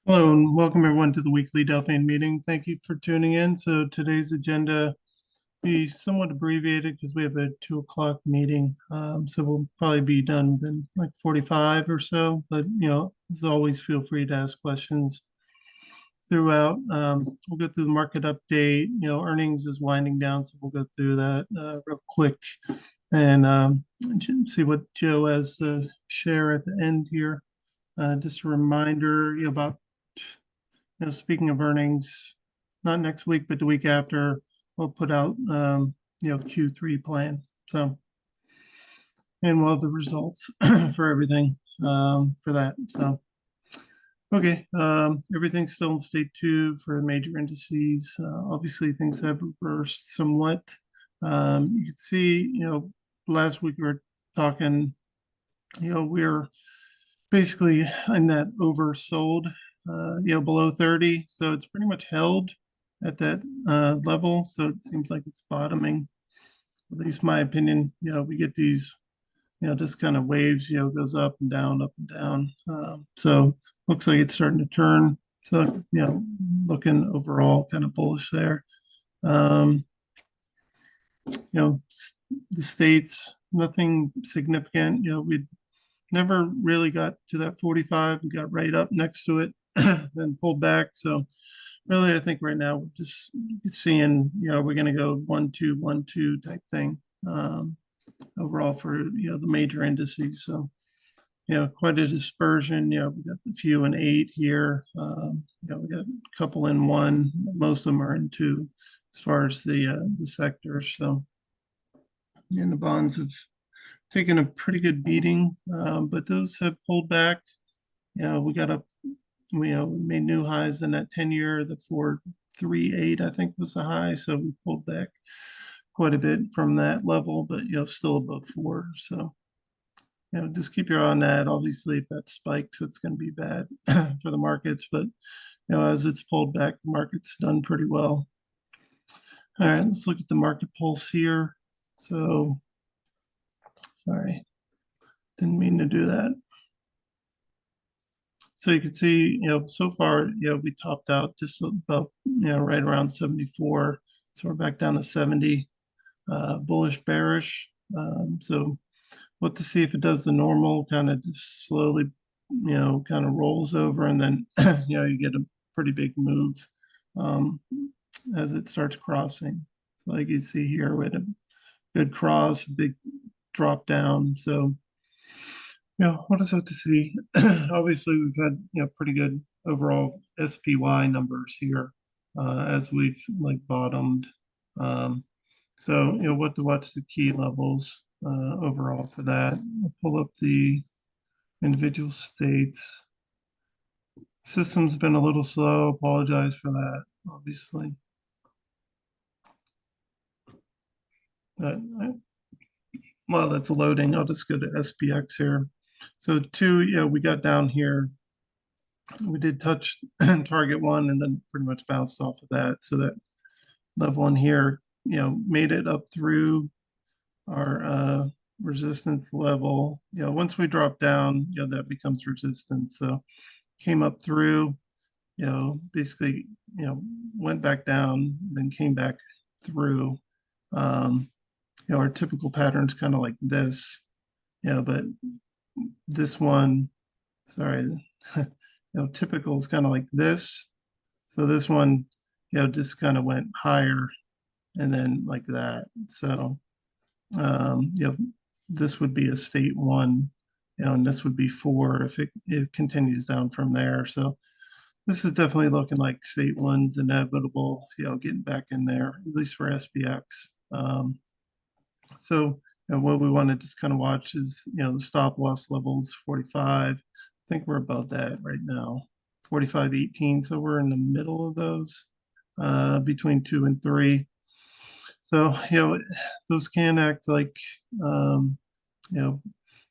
Hello and welcome everyone to the weekly Delphian meeting. Thank you for tuning in. So today's agenda be somewhat abbreviated because we have a 2 o'clock meeting. So we'll probably be done within like 45 or so. But as always, feel free to ask questions throughout. We'll go through the market update. Earnings is winding down, so we'll go through that real quick and see what Joe has to share at the end here. Just a reminder, about speaking of earnings, not next week, but the week after, we'll put out, Q3 plan. So, and we'll have the results for everything for that. So, okay, everything's still in state two for major indices. Obviously, things have reversed somewhat. You can see, last week we were talking, we're basically in that oversold, below 30. So it's pretty much held at that level. So it seems like it's bottoming. At least my opinion, we get these, just kind of waves, goes up and down, up and down. So looks like it's starting to turn. So, looking overall kind of bullish there. Um, the states, nothing significant. We never really got to that 45 and got right up next to it, then pulled back. So really, I think right now we're just seeing, we're going to go 1 2 1 2 type thing overall for, the major indices. So, quite a dispersion. We got the few in eight here. We got a couple in one. Most of them are in two as far as the sectors. So, and the bonds have taken a pretty good beating, but those have pulled back. We got up, we made new highs in that 10-year, the 4.38, I think was the high. So we pulled back quite a bit from that level, but still above four. So just keep your eye on that. Obviously, if that spikes, it's going to be bad for the markets. But as it's pulled back, the market's done pretty well. All right, let's look at the market pulse here. So, sorry, didn't mean to do that. So you can see, so far, we topped out just about, right around 74. So we're back down to 70, bullish, bearish. So look to see if it does the normal, kind of just slowly, kind of rolls over, and then, you get a pretty big move um, as it starts crossing. So like you see here, we had a good cross, a big drop down. So what does that to see? Obviously, we've had pretty good overall SPY numbers here as we've like bottomed. Um, so what to watch the key levels overall for that. I'll pull up the individual states. System's been a little slow. Apologize for that, obviously. But while that's loading, I'll just go to SPX here. So two, we got down here. We did touch target one and then pretty much bounced off of that. So that level in here, made it up through our resistance level. Once we drop down, that becomes resistance. So came up through, basically, went back down, then came back through. Our typical pattern's kind of like this, but this one, sorry, typical is kind of like this. So this one, just kind of went higher and then like that. So, this would be a state one, and this would be four if it continues down from there. So this is definitely looking like state one's inevitable, getting back in there, at least for SPX. So what we want to just kind of watch is, the stop loss levels 45. I think we're above that right now, 45.18. So we're in the middle of those between 2 and 3. So, those can act like,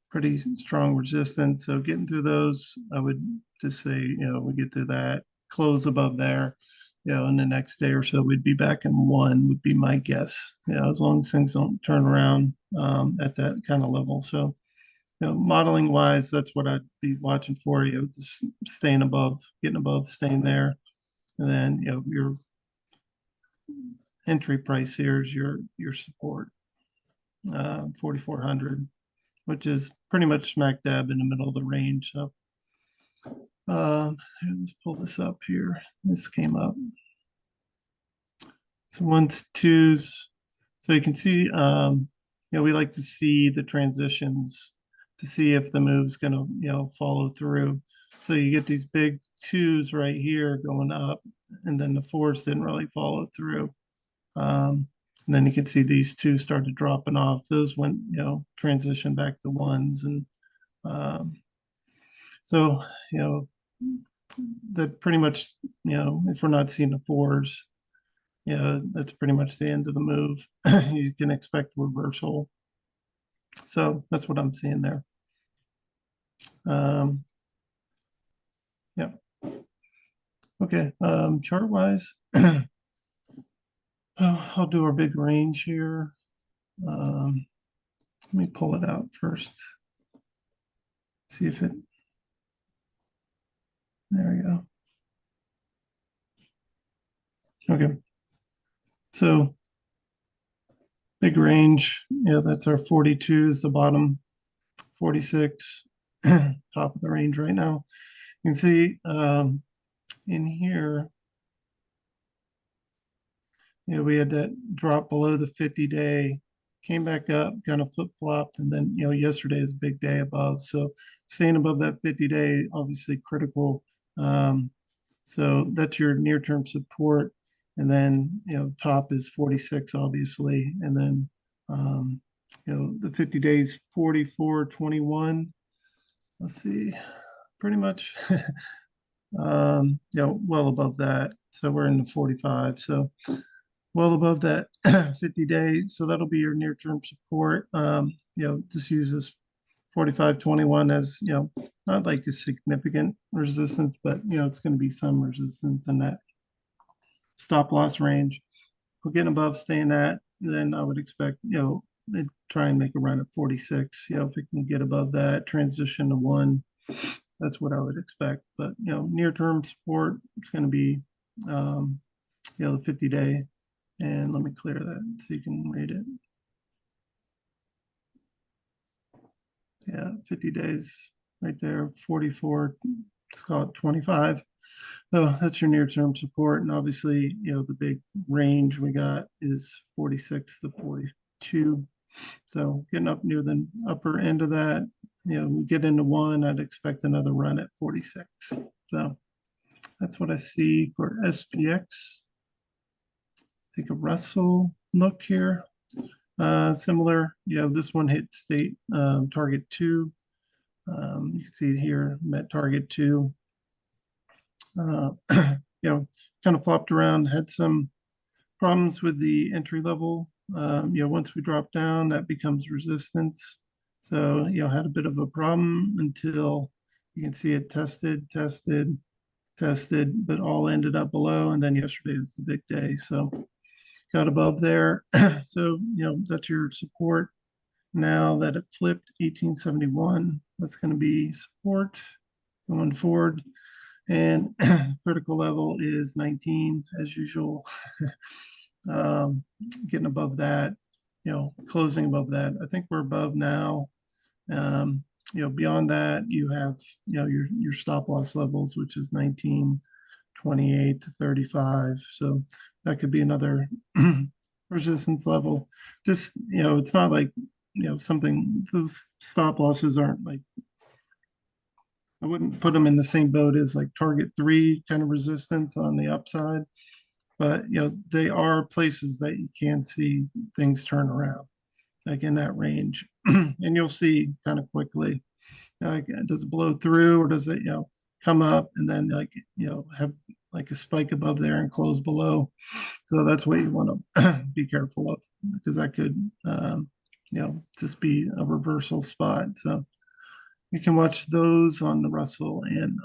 pretty strong resistance. So getting through those, I would just say, we get through that, close above there, in the next day or so, we'd be back in one, would be my guess. As long as things don't turn around at that kind of level. So modeling wise, that's what I'd be watching for, just staying above, getting above, staying there. And then, your entry price here is your support, 4,400, which is pretty much smack dab in the middle of the range. So let's pull this up here. This came up. So ones, twos. So you can see, we like to see the transitions to see if the move's going to, follow through. So you get these big twos right here going up, and then the fours didn't really follow through. And then you can see these two started dropping off. Those went, transition back to ones. And so, that pretty much, if we're not seeing the fours, that's pretty much the end of the move. You can expect reversal. So that's what I'm seeing there. Yeah. Okay. Chart wise, I'll do our big range here. Let me pull it out first. See if it, there we go. Okay. So big range, that's our 42 is the bottom, 46, top of the range right now. You can see in here, we had that drop below the 50-day, came back up, kind of flip-flopped, and then, yesterday is a big day above. So staying above that 50-day, obviously critical. So that's your near-term support. And then, top is 46, obviously. And then, the 50 days, 44.21. Let's see, pretty much, well above that. So we're in the 45. So well above that 50-day. So that'll be your near-term support. Just use this 45.21 as, not like a significant resistance, but, it's going to be some resistance in that stop loss range. We're getting above, staying at, then I would expect, they'd try and make a run at 46. If it can get above that, transition to one, that's what I would expect. But, near-term support, it's going to be, the 50-day. And let me clear that so you can read it. Yeah, 50 days right there, 44, let's call it 25. So that's your near-term support. And obviously, the big range we got is 46 to 42. So getting up near the upper end of that, we get into one, I'd expect another run at 46. So that's what I see for SPX. Let's take a Russell look here. Similar, this one hit state target 2. You can see it here, met target 2. Kind of flopped around, had some problems with the entry level. Once we drop down, that becomes resistance. So, had a bit of a problem until you can see it tested, but all ended up below. And then yesterday was the big day. So got above there. So, that's your support. Now that it flipped 1871, that's going to be support going forward. And critical level is 19 as usual. Getting above that, closing above that. I think we're above now. Beyond that, you have, your stop loss levels, which is 19, 28 to 35. So that could be another resistance level. Just, it's not like, something, those stop losses aren't like, I wouldn't put them in the same boat as like target 3 kind of resistance on the upside. But, they are places that you can see things turn around, like in that range. And you'll see kind of quickly, like, does it blow through or does it, come up and then like, have like a spike above there and close below. So that's what you want to be careful of, because that could, just be a reversal spot. So you can watch those on the Russell and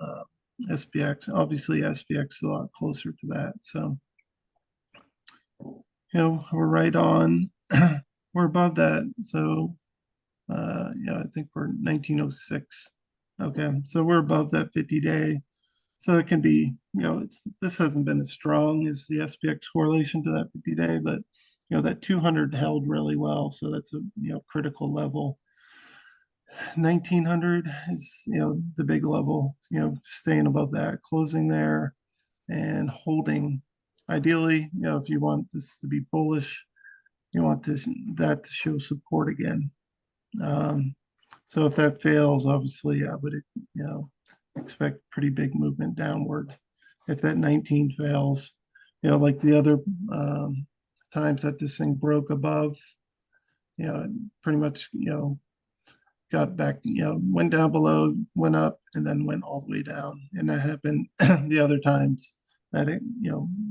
SPX. Obviously, SPX is a lot closer to that. So, we're right on, we're above that. So Yeah, I think we're 1906. Okay, so we're above that 50-day. So it can be, this hasn't been as strong as the SPX correlation to that 50-day, but that 200 held really well. So that's a critical level. 1900 is the big level. Staying above that, closing there, and holding. Ideally, if you want this to be bullish, you want that to show support again. So if that fails, obviously I would, expect pretty big movement downward. If that 19 fails, like the other times that this thing broke above, pretty much, got back, went down below, went up, and then went all the way down. And that happened the other times that it,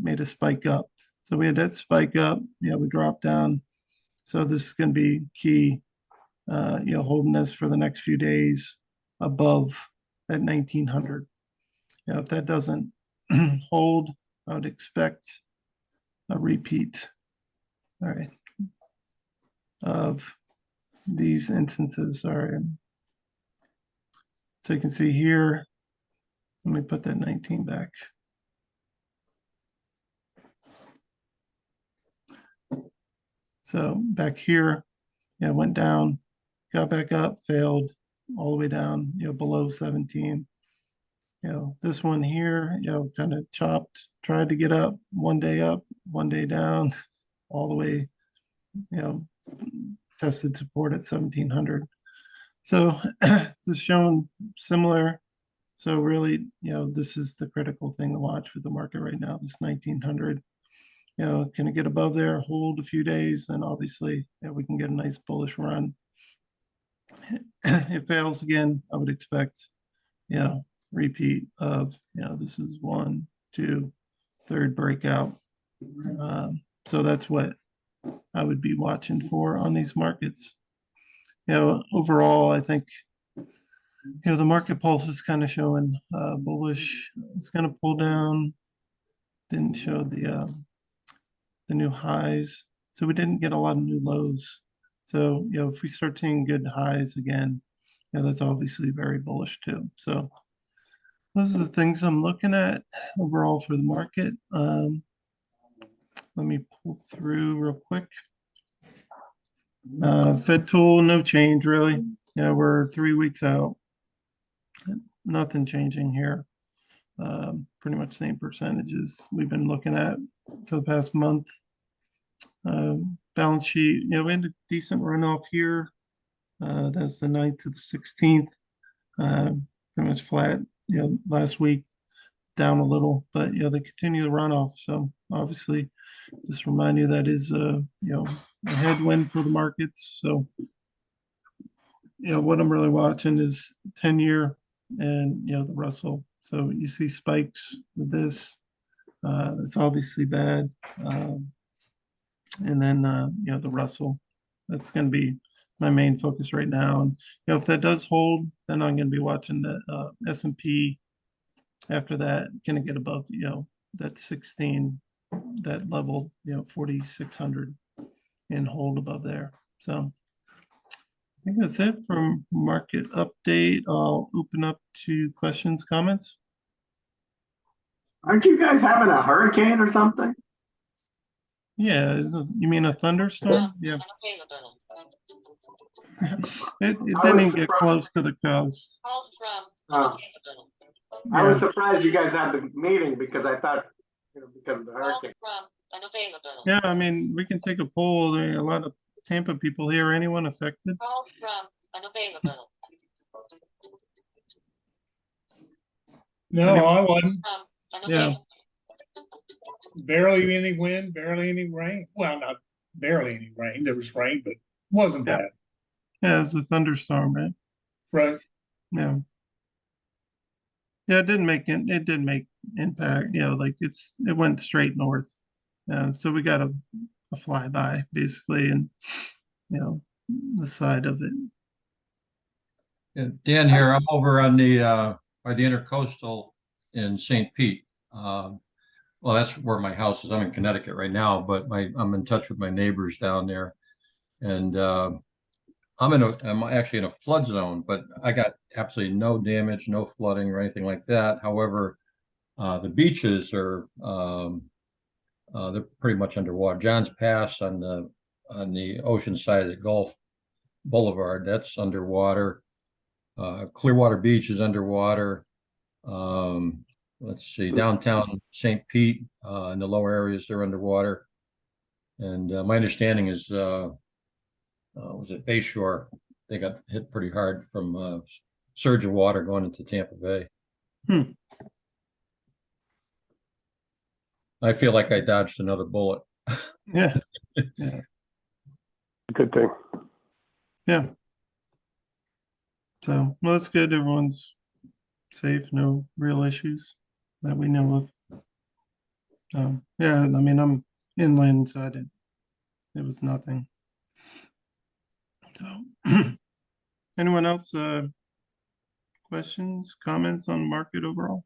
made a spike up. So we had that spike up, we dropped down. So this is going to be key, holding this for the next few days above that 1900. If that doesn't hold, I would expect a repeat, all right, of these instances. All right. So you can see here, let me put that 19 back. So back here, went down, got back up, failed all the way down, below 17. This one here, kind of chopped, tried to get up, one day down, all the way, tested support at 1700. So this is shown similar. So really, this is the critical thing to watch for the market right now, this 1900. Can it get above there, hold a few days, then obviously we can get a nice bullish run. It fails again, I would expect, repeat of, this is 1, 2, third breakout. So that's what I would be watching for on these markets. Overall, I think, the market pulse is kind of showing bullish. It's going to pull down. Didn't show the new highs. So we didn't get a lot of new lows. So, if we start seeing good highs again, that's obviously very bullish too. So those are the things I'm looking at overall for the market. Let me pull through real quick. Fed tool, no change really. We're 3 weeks out. Nothing changing here. Pretty much same percentages we've been looking at for the past month. Balance sheet, we had a decent runoff here. That's the 9th to the 16th. Pretty much flat, last week down a little, but they continue the runoff. So obviously, just remind you that is a headwind for the markets. So what I'm really watching is 10-year and the Russell. So you see spikes with this. It's obviously bad. And then the Russell. That's going to be my main focus right now. And if that does hold, then I'm going to be watching the S&P. After that, can it get above that 16, that level 4,600, and hold above there. So I think that's it from market update. I'll open up to questions, comments. Aren't you guys having a hurricane or something? Yeah, you mean a thunderstorm? Yeah. It didn't get close to the coast. I was surprised you guys had the meeting because I thought, because of the hurricane. Yeah, I mean, we can take a poll. There are a lot of Tampa people here. Anyone affected? No, I wasn't. Yeah. Barely any wind, barely any rain. Well, not barely any rain. There was rain, but it wasn't Yeah. bad. Yeah, it's a thunderstorm, right? Right. Yeah. Yeah, it didn't make impact, like it went straight north. So we got a flyby basically, and the side of it. Yeah, Dan here. I'm over on the by the Intercoastal in St. Pete. Well, that's where my house is. I'm in Connecticut right now, but I'm in touch with my neighbors down there, and I'm actually in a flood zone, but I got absolutely no damage, no flooding or anything like that. However, the beaches are, they're pretty much underwater. John's Pass on the ocean side of the Gulf Boulevard, that's underwater. Clearwater Beach is underwater. Let's see, downtown St. Pete, in the lower areas, they're underwater. And my understanding is, was it Bayshore? They got hit pretty hard from surge of water going into Tampa Bay. Hmm. I feel like I dodged another bullet. Yeah, yeah, Good thing. yeah. So, well, that's good. Everyone's safe, no real issues that we know of. Yeah, I mean, I'm inland, so it was nothing. So, anyone else, questions, comments on market overall?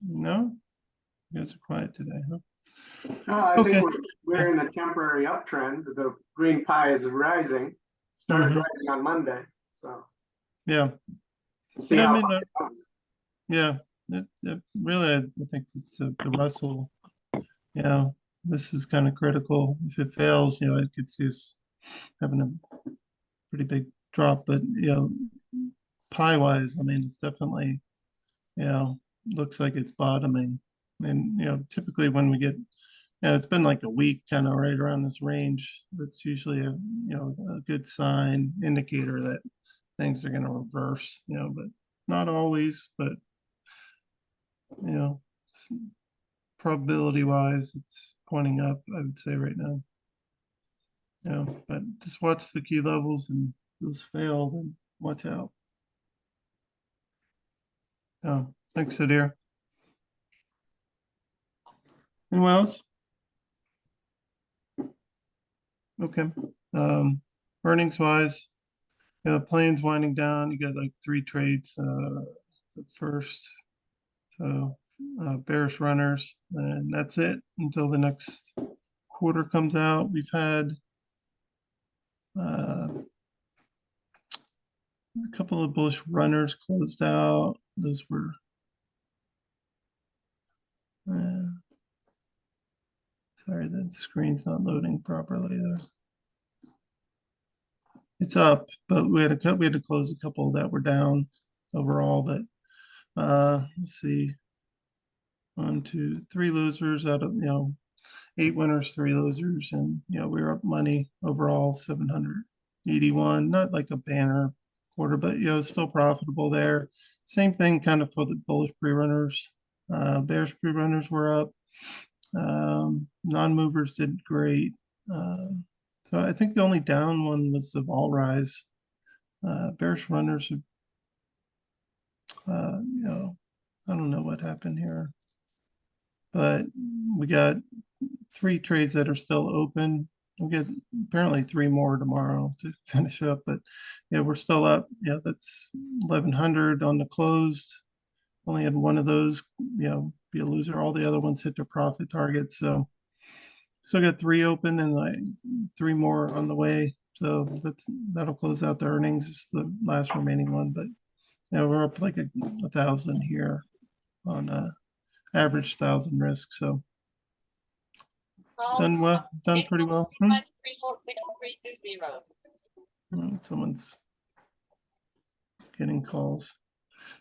No? You guys are quiet today, huh? No, I Okay. think we're in a temporary uptrend. The green pie is rising, started Mhm. rising on Monday, so Yeah, see yeah, I how mean, far it goes. yeah, really, I think it's the Russell, you know, this is kind of critical. If it fails, you know, it could see us having a pretty big drop, but, you know, pie wise, I mean, it's definitely, you know, looks like it's bottoming. And, you know, typically when we get, you know, it's been like a week kind of right around this range. That's usually a, you know, a good sign indicator that things are going to reverse, you know, but not always, but, you know, probability wise, it's pointing up, I would say right now. You know, but just watch the key levels and those fail, then watch out. Thanks, Adair. Anyone else? Okay. Earnings wise, planes winding down. You got like 3 trades. The first, so bearish runners, and that's it until the next quarter comes out. We've had a couple of bullish runners closed out. Those were sorry, the screen's not loading properly there. It's up, but we had to close a couple that were down overall. But let's see, 1, 2, 3 losers out of 8 winners, 3 losers, and we were up money overall 781. Not like a banner quarter, but still profitable there. Same thing kind of for the bullish pre-runners. Bearish pre-runners were up. Non-movers did great. So I think the only down one was the vol rise. Bearish runners, I don't know what happened here, but we got 3 trades that are still open. We'll get apparently 3 more tomorrow to finish up, but yeah, we're still up. Yeah, that's 1100 on the closed. Only had one of those, be a loser. All the other ones hit their profit targets. So still got 3 open and like 3 more on the way. So that'll close out the earnings. It's the last remaining one, but we're up like 1,000 here on average 1,000 risk. So done well, done pretty well. Someone's getting calls.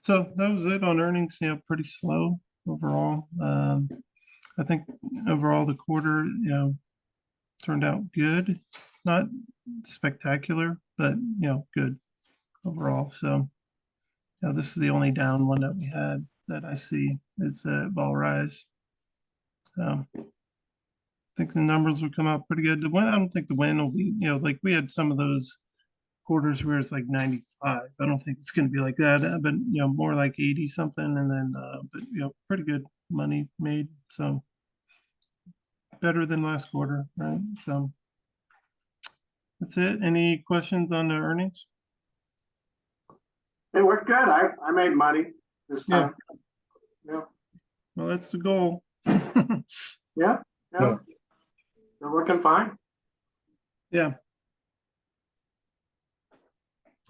So that was it on earnings. Pretty slow overall. I think overall the quarter, turned out good, not spectacular, but good overall. So this is the only down one that we had that I see is vol rise. I think the numbers will come out pretty good. The win, I don't think the win will be, like we had some of those quarters where it's like 95. I don't think it's going to be like that, but more like 80 something, and then but pretty good money made. So better than last quarter, right? So that's it. Any questions on the earnings? It worked good. I made money this Yeah. time. Yeah. Well, that's the goal. Yeah, yeah. They're working fine. Yeah.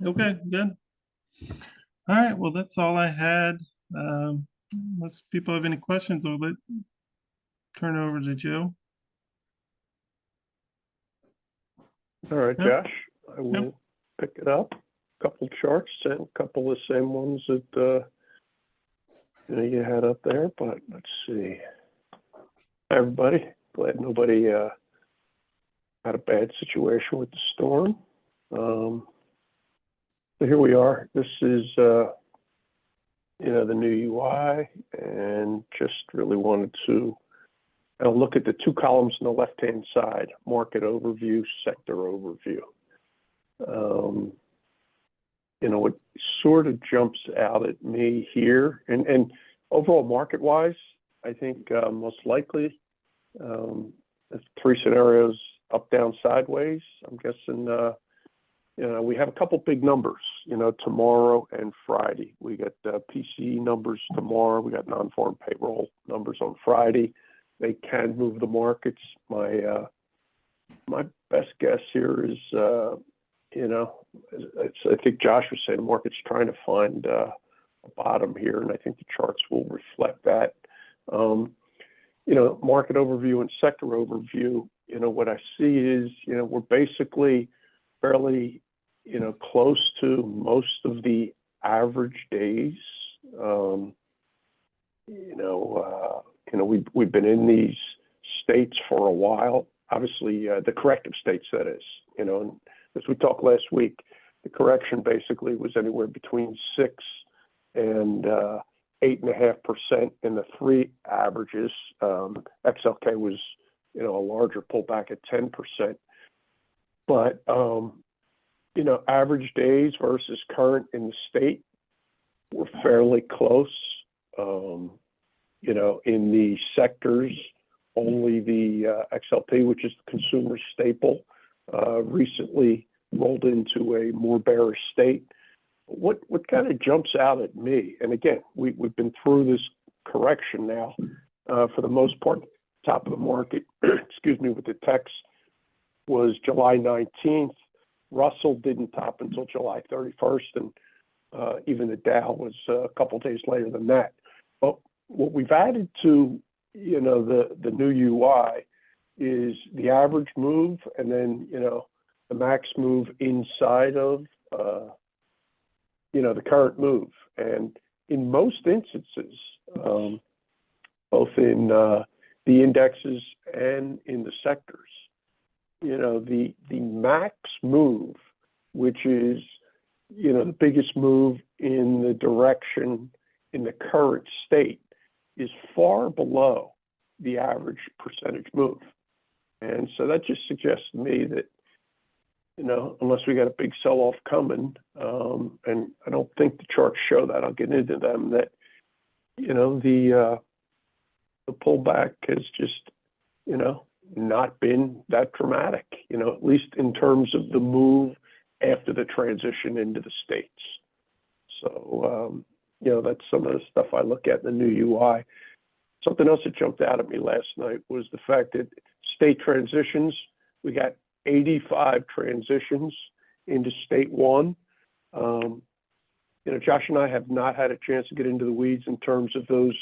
Okay, good. All right, well, that's all I had. Unless people have any questions, I'll turn it over to Joe. All right, Yep. Josh, I will pick it up. Couple charts and a couple of the same ones that you had up there, but let's see. Hi, everybody. Glad nobody had a bad situation with the storm. So here we are. This is the new UI, and just really wanted to look at the two columns on the left-hand side: market overview, sector overview. What sort of jumps out at me here, and overall market-wise, I think most likely three scenarios: up, down, sideways. I'm guessing we have a couple big numbers, tomorrow and Friday. We got PCE numbers tomorrow. We got non-farm payroll numbers on Friday. They can move the markets. My best guess here is, I think Josh was saying the market's trying to find a bottom here, and I think the charts will reflect that. Market overview and sector overview. What I see is, we're basically fairly, close to most of the average days. We've been in these states for a while. Obviously, the corrective states, that is. And as we talked last week, the correction basically was anywhere between 6 and 8.5% in the three averages. XLK was, a larger pullback at 10%. But average days versus current in the state were fairly close. In the sectors, only the XLP, which is the consumer staple, recently rolled into a more bearish state. What kind of jumps out at me, and again, we've been through this correction now, for the most part, top of the market, excuse me, with the techs was July 19th. Russell didn't top until July 31st, and even the Dow was a couple days later than that. But what we've added to, the new UI is the average move, and then, the max move inside of, the current move. And in most instances, both in the indexes and in the sectors, the max move, which is, the biggest move in the direction in the current state, is far below the average percentage move. And so that just suggests to me that, unless we got a big sell-off coming, and I don't think the charts show that, I'll get into them, that, the pullback has just, not been that dramatic, at least in terms of the move after the transition into the states. So, that's some of the stuff I look at in the new UI. Something else that jumped out at me last night was the fact that state transitions, we got 85 transitions into state one. Josh and I have not had a chance to get into the weeds in terms of those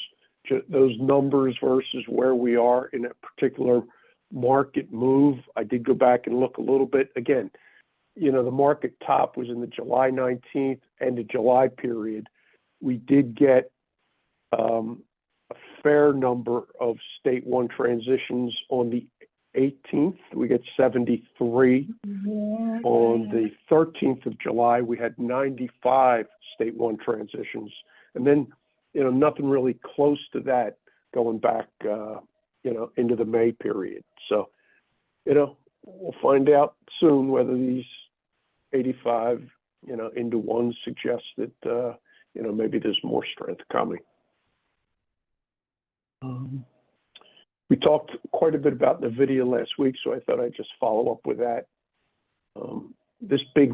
numbers versus where we are in a particular market move. I did go back and look a little bit. Again, the market top was in the July 19th end of July period. We did get a fair number of state one transitions on the 18th. We get 73. On the 13th of July, we had 95 state one transitions. And then, nothing really close to that going back, into the May period. So, we'll find out soon whether these 85, into one suggest that, maybe there's more strength coming. We talked quite a bit about NVIDIA last week, so I thought I'd just follow up with that. This big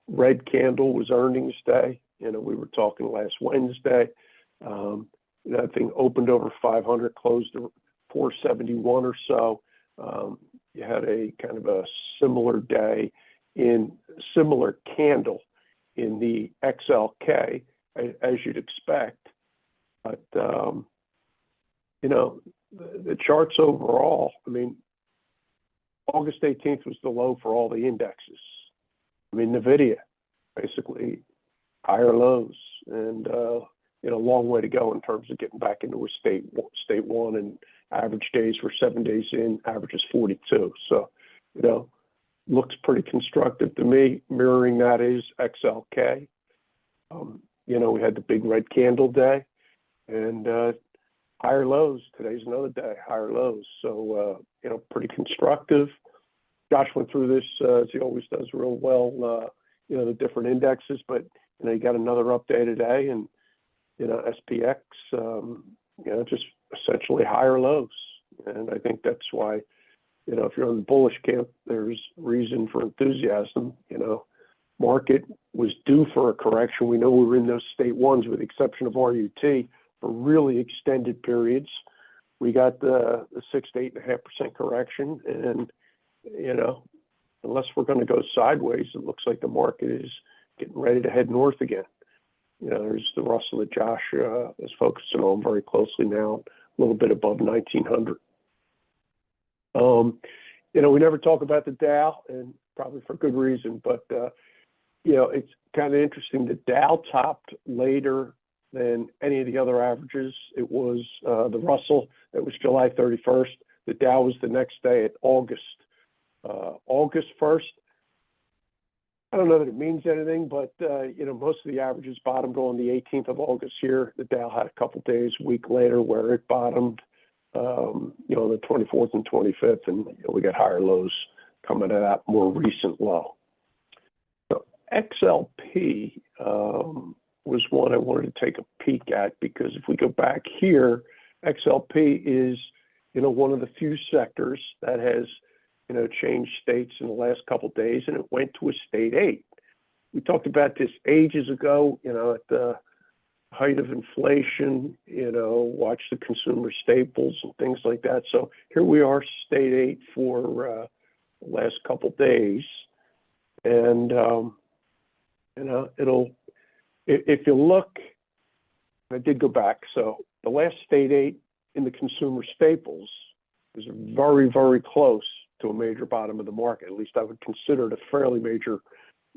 red candle was earnings day. We were talking last Wednesday. That thing opened over 500, closed at 471 or so. You had a kind of a similar day similar candle in the XLK, as you'd expect. But, the charts overall, I mean, August 18th was the low for all the indexes. I mean, NVIDIA, basically higher lows, and, long way to go in terms of getting back into a state one, and average days for 7 days in, average is 42. So, looks pretty constructive to me. Mirroring that is XLK. We had the big red candle day, and higher lows. Today's another day, higher lows. So, pretty constructive. Josh went through this, as he always does, real well, the different indexes, but, you got another update today, and, SPX, just essentially higher lows. And I think that's why, if you're on the bullish camp, there's reason for enthusiasm. Market was due for a correction. We know we were in those state ones, with the exception of RUT, for really extended periods. We got the 6 to 8.5% correction, and unless we're going to go sideways, it looks like the market is getting ready to head north again. There's the Russell that Josh is focusing on very closely now, a little bit above 1900. We never talk about the Dow, and probably for good reason, but it's kind of interesting. The Dow topped later than any of the other averages. It was the Russell that was July 31st. The Dow was the next day at August 1st. I don't know that it means anything, but most of the averages bottomed on the 18th of August here. The Dow had a couple days, a week later, where it bottomed, the 24th and 25th, and we got higher lows coming at that more recent low. So XLP was one I wanted to take a peek at, because if we go back here, XLP is, one of the few sectors that has, changed states in the last couple of days, and it went to a state 8. We talked about this ages ago, at the height of inflation, watch the consumer staples and things like that. So here we are, state 8 for the last couple of days. And, if you look, I did go back. So the last state 8 in the consumer staples is very, very close to a major bottom of the market. At least I would consider it a fairly major,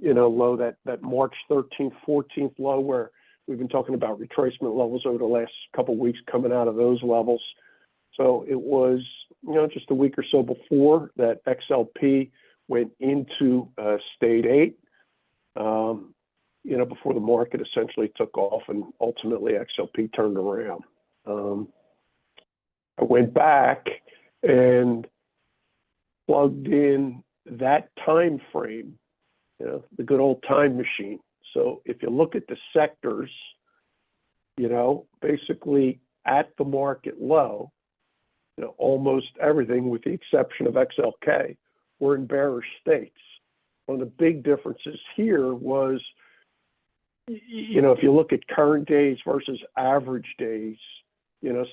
low, that March 13th, 14th low, where we've been talking about retracement levels over the last couple of weeks coming out of those levels. So it was, just a week or so before that XLP went into state 8, before the market essentially took off, and ultimately XLP turned around. I went back and plugged in that time frame, the good old time machine. So if you look at the sectors, basically at the market low, almost everything with the exception of XLK were in bearish states. One of the big differences here was, if you look at current days versus average days,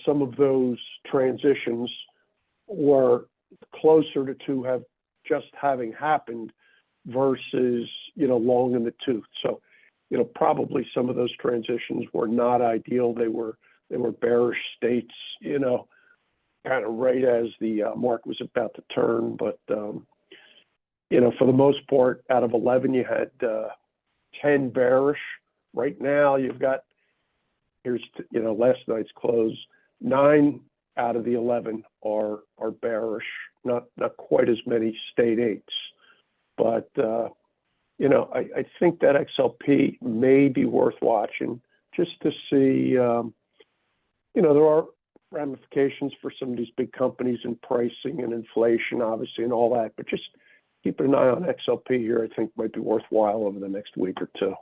some of those transitions were closer to have just having happened versus, long in the tooth. So, probably some of those transitions were not ideal. They were bearish states, kind of right as the market was about to turn. But, for the most part, out of 11, you had 10 bearish. Right now, you've got, here's, last night's close, 9 out of the 11 are bearish, not quite as many state 8s. But, I think that XLP may be worth watching, just to see, there are ramifications for some of these big companies in pricing and inflation, obviously, and all that. But just keeping an eye on XLP here, I think might be worthwhile over the next week or two.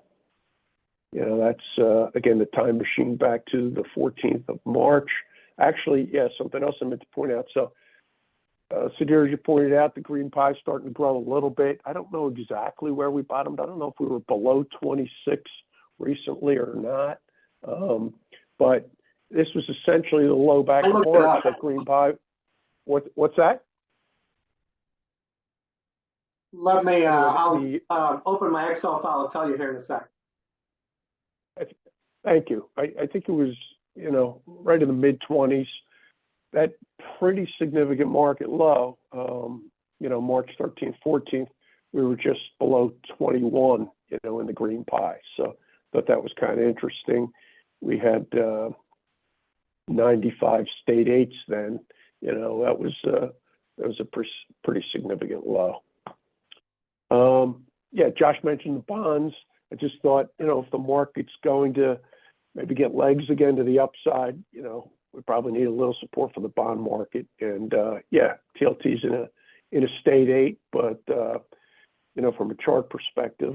That's, again, the time machine back to the 14th of March. Actually, yeah, something else I meant to point out. So, Sudhir, as you pointed out, the green pie is starting to grow a little bit. I don't know exactly where we bottomed. I don't know if we were below 26 recently or not. But, this was essentially the low back I in looked it March, up. that green pie. What's that? Let me, I'll, The- open my Excel file. I'll tell you here in a sec. Thank you. I think it was, right in the mid-20s. That pretty significant market low, March 13th, 14th, we were just below 21, in the green pie. So thought that was kind of interesting. We had 95 state eights then. That was a pretty significant low. Yeah, Josh mentioned the bonds. I just thought, if the market's going to maybe get legs again to the upside, we probably need a little support for the bond market. And yeah, TLT's in a state eight, but from a chart perspective,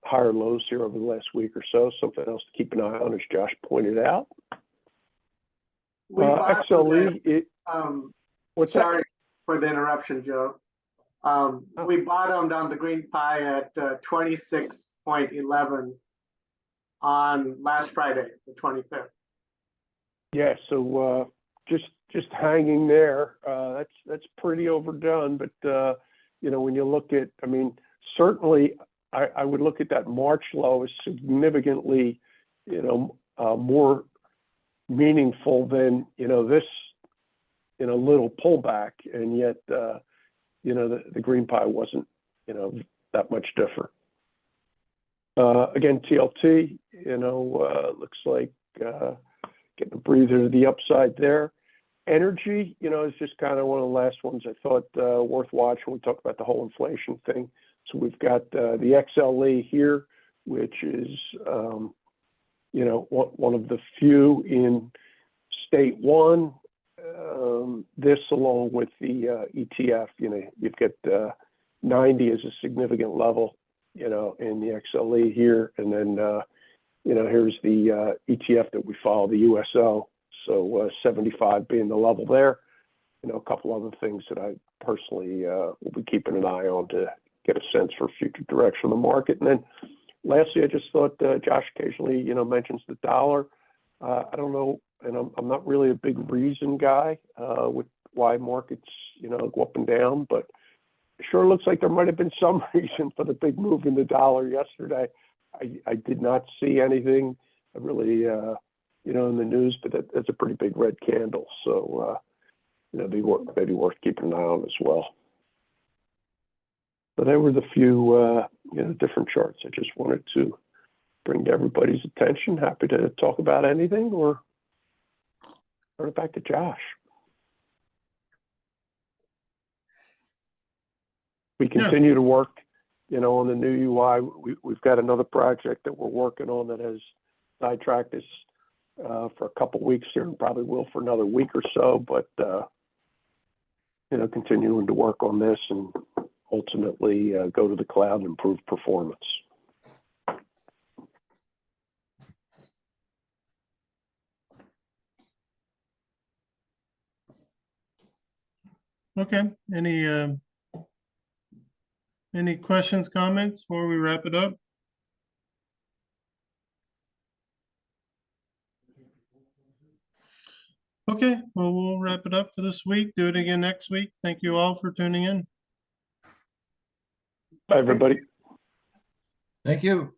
higher lows here over the last week or so. Something else to keep an eye on, as Josh pointed out. We bottomed XLE, what's that? sorry for the interruption, Joe. We bottomed on the green pie at 26.11 on last Friday, the 25th. Yeah, so just hanging there. That's pretty overdone. But when you look at, certainly I would look at that March low as significantly, more meaningful than this, little pullback, and yet the green pie wasn't that much different. Again, TLT, looks like getting a breather to the upside there. Energy, is just kind of one of the last ones I thought worth watching when we talk about the whole inflation thing. So we've got the XLE here, which is one of the few in state one. This along with the ETF, you've got 90 as a significant level, in the XLE here, and then here's the ETF that we follow, the USO. So 75 being the level there. A couple other things that I personally will be keeping an eye on to get a sense for future direction of the market. And then lastly, I just thought Josh occasionally, mentions the dollar. I don't know, and I'm not really a big reason guy with why markets, go up and down, but it sure looks like there might have been some reason for the big move in the dollar yesterday. I did not see anything really, in the news, but that's a pretty big red candle. So, maybe worth keeping an eye on as well. So there were the few, different charts I just wanted to bring to everybody's attention. Happy to talk about anything or turn it back to Josh. We continue to work, on the new UI. We've got another project that we're working on that has sidetracked us for a couple weeks here, and probably will for another week or so. But continuing to work on this and ultimately go to the cloud and improve performance. Okay, any questions, comments before we wrap it up? Okay, well, we'll wrap it up for this week. Do it again next week. Thank you all for tuning in. Bye, everybody. Thank you.